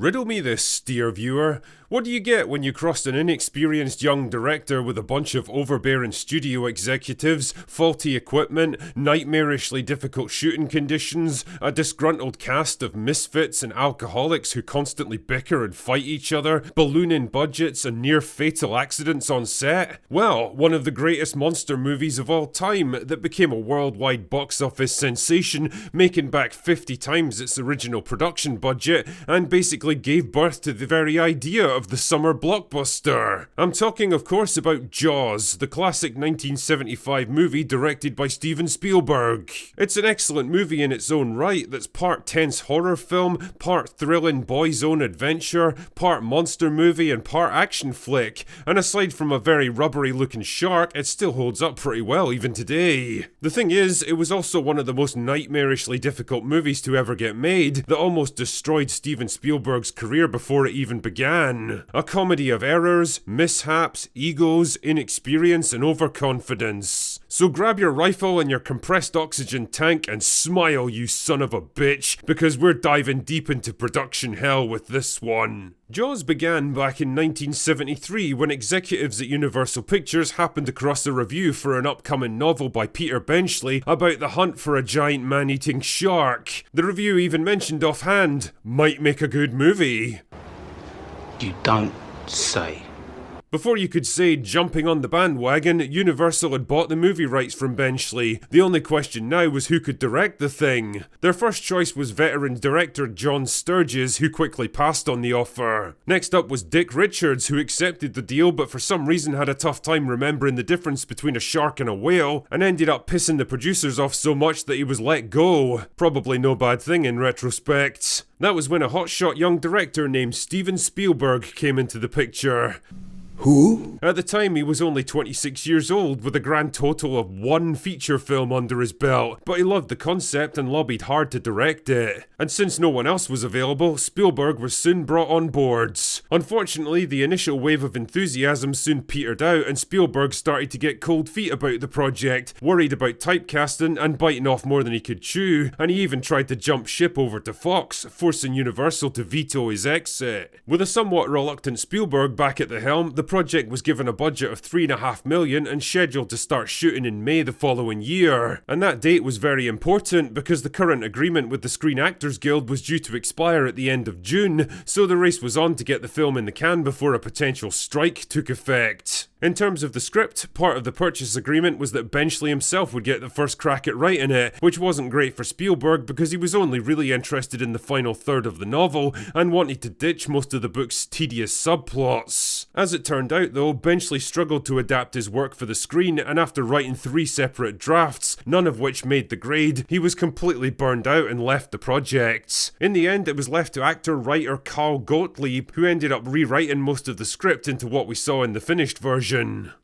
Riddle me this, dear viewer. What do you get when you cross an inexperienced young director with a bunch of overbearing studio executives, faulty equipment, nightmarishly difficult shooting conditions, a disgruntled cast of misfits and alcoholics who constantly bicker and fight each other, ballooning budgets and near-fatal accidents on set? Well, one of the greatest monster movies of all time that became a worldwide box office sensation, making back 50 times its original production budget, and basically gave birth to the very idea of the summer blockbuster. I'm talking, of course, about Jaws, the classic 1975 movie directed by Steven Spielberg. It's an excellent movie in its own right that's part tense horror film, part thrilling boy's own adventure, part monster movie and part action flick, and aside from a very rubbery looking shark, it still holds up pretty well even today. The thing is, it was also one of the most nightmarishly difficult movies to ever get made that almost destroyed Steven Spielberg's career before it even began. A comedy of errors, mishaps, egos, inexperience and overconfidence. So grab your rifle and your compressed oxygen tank and smile, you son of a bitch, because we're diving deep into production hell with this one. Jaws began back in 1973 when executives at Universal Pictures happened across a review for an upcoming novel by Peter Benchley about the hunt for a giant man-eating shark. The review even mentioned offhand, might make a good movie. You don't say. Before you could say jumping on the bandwagon, Universal had bought the movie rights from Benchley. The only question now was who could direct the thing. Their first choice was veteran director John Sturges, who quickly passed on the offer. Next up was Dick Richards, who accepted the deal but for some reason had a tough time remembering the difference between a shark and a whale, and ended up pissing the producers off so much that he was let go. Probably no bad thing in retrospect. That was when a hotshot young director named Steven Spielberg came into the picture. Who? At the time, he was only 26 years old, with a grand total of one feature film under his belt, but he loved the concept and lobbied hard to direct it. And since no one else was available, Spielberg was soon brought on boards. Unfortunately, the initial wave of enthusiasm soon petered out, and Spielberg started to get cold feet about the project, worried about typecasting and biting off more than he could chew, and he even tried to jump ship over to Fox, forcing Universal to veto his exit. With a somewhat reluctant Spielberg back at the helm, the project was given a budget of $3.5 million and scheduled to start shooting in May the following year. And that date was very important because the current agreement with the Screen Actors Guild was due to expire at the end of June, so the race was on to get the film in the can before a potential strike took effect. In terms of the script, part of the purchase agreement was that Benchley himself would get the first crack at writing it, which wasn't great for Spielberg because he was only really interested in the final third of the novel and wanted to ditch most of the book's tedious subplots. As it turned out though, Benchley struggled to adapt his work for the screen, and after writing 3 separate drafts, none of which made the grade, he was completely burned out and left the project. In the end, it was left to actor-writer Carl Gottlieb, who ended up rewriting most of the script into what we saw in the finished version.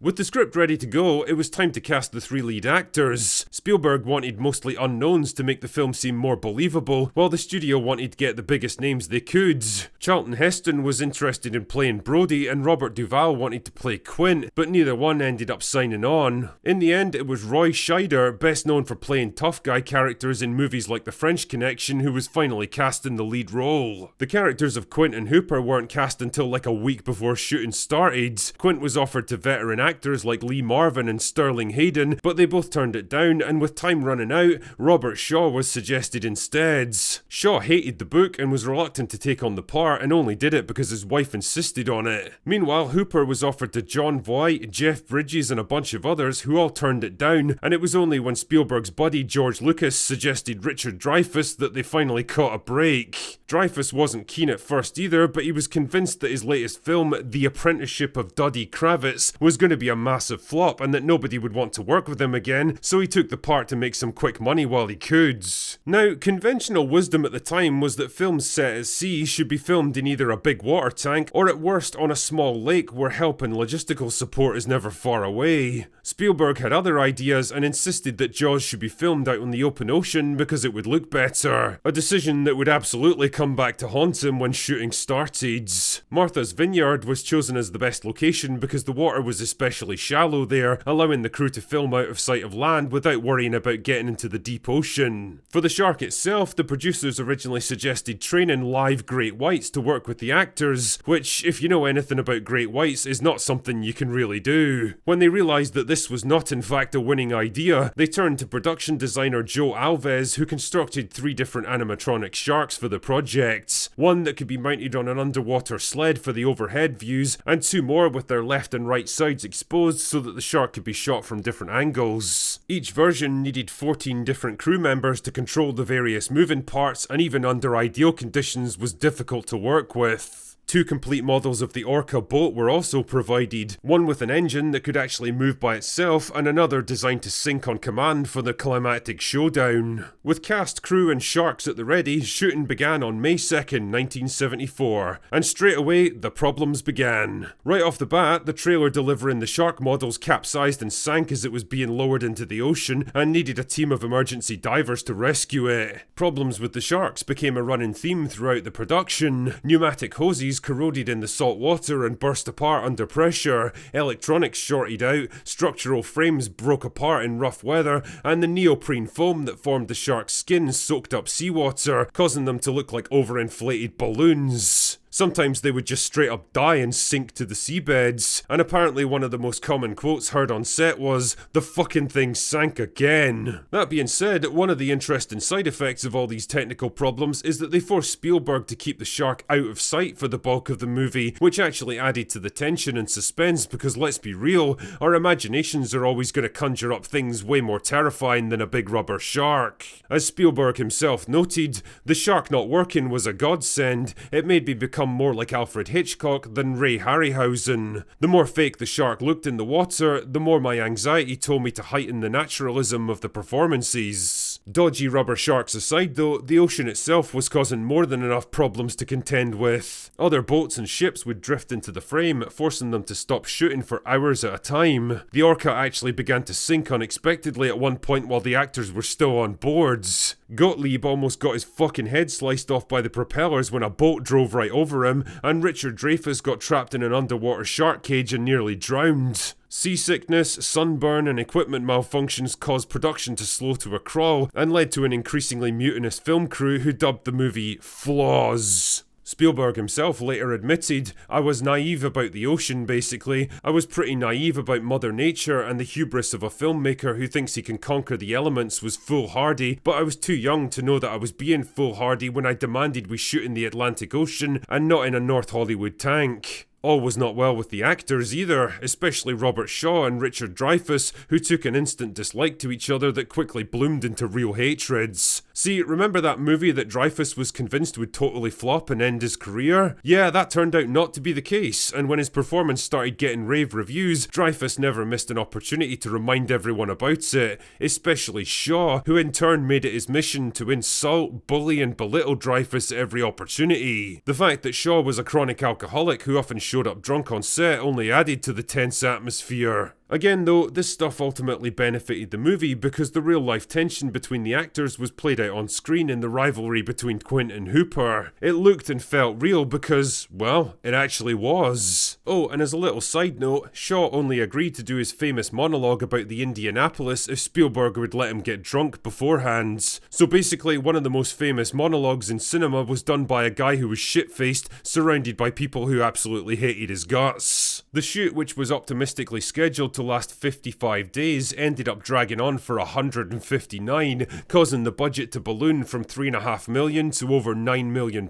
With the script ready to go, it was time to cast the 3 lead actors. Spielberg wanted mostly unknowns to make the film seem more believable, while the studio wanted to get the biggest names they could. Charlton Heston was interested in playing Brody, and Robert Duvall wanted to play Quint, but neither one ended up signing on. In the end, it was Roy Scheider, best known for playing tough guy characters in movies like The French Connection, who was finally cast in the lead role. The characters of Quint and Hooper weren't cast until like a week before shooting started. Quint was offered to veteran actors like Lee Marvin and Sterling Hayden, but they both turned it down, and with time running out, Robert Shaw was suggested instead. Shaw hated the book and was reluctant to take on the part, and only did it because his wife insisted on it. Meanwhile, Hooper was offered to John Voight, Jeff Bridges and a bunch of others who all turned it down, and it was only when Spielberg's buddy George Lucas suggested Richard Dreyfuss that they finally caught a break. Dreyfuss wasn't keen at first either, but he was convinced that his latest film, The Apprenticeship of Duddy Kravitz, was going to be a massive flop and that nobody would want to work with him again, so he took the part to make some quick money while he could. Now, conventional wisdom at the time was that films set at sea should be filmed in either a big water tank or at worst on a small lake where help and logistical support is never far away. Spielberg had other ideas and insisted that Jaws should be filmed out on the open ocean because it would look better, a decision that would absolutely come back to haunt him when shooting started. Martha's Vineyard was chosen as the best location because the water water was especially shallow there, allowing the crew to film out of sight of land without worrying about getting into the deep ocean. For the shark itself, the producers originally suggested training live great whites to work with the actors, which, if you know anything about great whites, is not something you can really do. When they realised that this was not in fact a winning idea, they turned to production designer Joe Alves, who constructed 3 different animatronic sharks for the project. One that could be mounted on an underwater sled for the overhead views, and 2 more with their left and right sides exposed so that the shark could be shot from different angles. Each version needed 14 different crew members to control the various moving parts, and even under ideal conditions was difficult to work with. 2 complete models of the Orca boat were also provided, one with an engine that could actually move by itself and another designed to sink on command for the climactic showdown. With cast, crew and sharks at the ready, shooting began on May 2nd, 1974, and straight away the problems began. Right off the bat, the trailer delivering the shark models capsized and sank as it was being lowered into the ocean and needed a team of emergency divers to rescue it. Problems with the sharks became a running theme throughout the production. Pneumatic hoses corroded in the salt water and burst apart under pressure, electronics shorted out, structural frames broke apart in rough weather, and the neoprene foam that formed the shark's skin soaked up seawater, causing them to look like overinflated balloons. Sometimes they would just straight up die and sink to the seabeds, and apparently one of the most common quotes heard on set was, "The fucking thing sank again." That being said, one of the interesting side effects of all these technical problems is that they forced Spielberg to keep the shark out of sight for the bulk of the movie, which actually added to the tension and suspense because let's be real, our imaginations are always going to conjure up things way more terrifying than a big rubber shark. As Spielberg himself noted, the shark not working was a godsend. It made me become more like Alfred Hitchcock than Ray Harryhausen. The more fake the shark looked in the water, the more my anxiety told me to heighten the naturalism of the performances. Dodgy rubber sharks aside though, the ocean itself was causing more than enough problems to contend with. Other boats and ships would drift into the frame, forcing them to stop shooting for hours at a time. The Orca actually began to sink unexpectedly at one point while the actors were still on boards. Gottlieb almost got his fucking head sliced off by the propellers when a boat drove right over him, and Richard Dreyfuss got trapped in an underwater shark cage and nearly drowned. Seasickness, sunburn, and equipment malfunctions caused production to slow to a crawl and led to an increasingly mutinous film crew who dubbed the movie Flaws. Spielberg himself later admitted, "I was naive about the ocean basically. I was pretty naive about Mother Nature, and the hubris of a filmmaker who thinks he can conquer the elements was foolhardy, but I was too young to know that I was being foolhardy when I demanded we shoot in the Atlantic Ocean and not in a North Hollywood tank." All was not well with the actors either, especially Robert Shaw and Richard Dreyfuss, who took an instant dislike to each other that quickly bloomed into real hatreds. See, remember that movie that Dreyfuss was convinced would totally flop and end his career? Yeah, that turned out not to be the case, and when his performance started getting rave reviews, Dreyfuss never missed an opportunity to remind everyone about it, especially Shaw, who in turn made it his mission to insult, bully and belittle Dreyfuss at every opportunity. The fact that Shaw was a chronic alcoholic who often showed up drunk on set only added to the tense atmosphere. Again though, this stuff ultimately benefited the movie because the real life tension between the actors was played out on screen in the rivalry between Quint and Hooper. It looked and felt real because, well, it actually was. Oh, and as a little side note, Shaw only agreed to do his famous monologue about the Indianapolis if Spielberg would let him get drunk beforehand. So basically, one of the most famous monologues in cinema was done by a guy who was shit-faced, surrounded by people who absolutely hated his guts. The shoot, which was optimistically scheduled to last 55 days, ended up dragging on for 159, causing the budget to balloon from $3.5 million to over $9 million,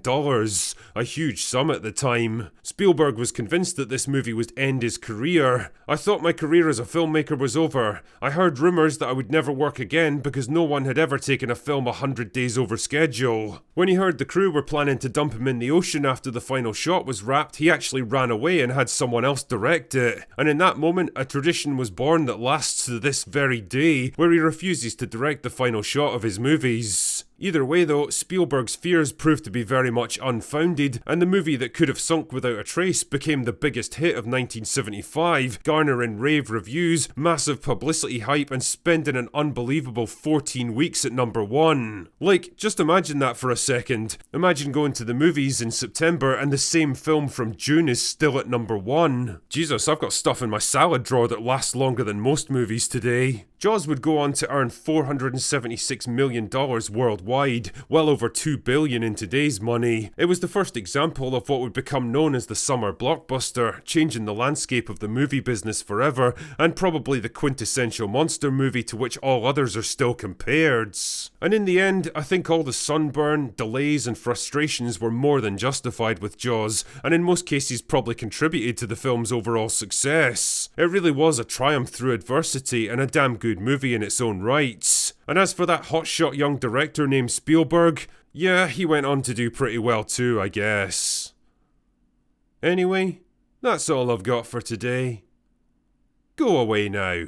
a huge sum at the time. Spielberg was convinced that this movie would end his career. "I thought my career as a filmmaker was over. I heard rumours that I would never work again because no one had ever taken a film 100 days over schedule." When he heard the crew were planning to dump him in the ocean after the final shot was wrapped, he actually ran away and had someone else direct it. And in that moment, a tradition was born that lasts to this very day, where he refuses to direct the final shot of his movies. Either way though, Spielberg's fears proved to be very much unfounded, and the movie that could have sunk without a trace became the biggest hit of 1975, garnering rave reviews, massive publicity hype, and spending an unbelievable 14 weeks at number 1. Like, just imagine that for a second. Imagine going to the movies in September and the same film from June is still at number 1. Jesus, I've got stuff in my salad drawer that lasts longer than most movies today. Jaws would go on to earn $476 million worldwide, well over $2 billion in today's money. It was the first example of what would become known as the summer blockbuster, changing the landscape of the movie business forever, and probably the quintessential monster movie to which all others are still compared. And in the end, I think all the sunburn, delays and frustrations were more than justified with Jaws, and in most cases probably contributed to the film's overall success. It really was a triumph through adversity and a damn good movie in its own rights. And as for that hotshot young director named Spielberg, yeah, he went on to do pretty well too, I guess. Anyway, that's all I've got for today. Go away now.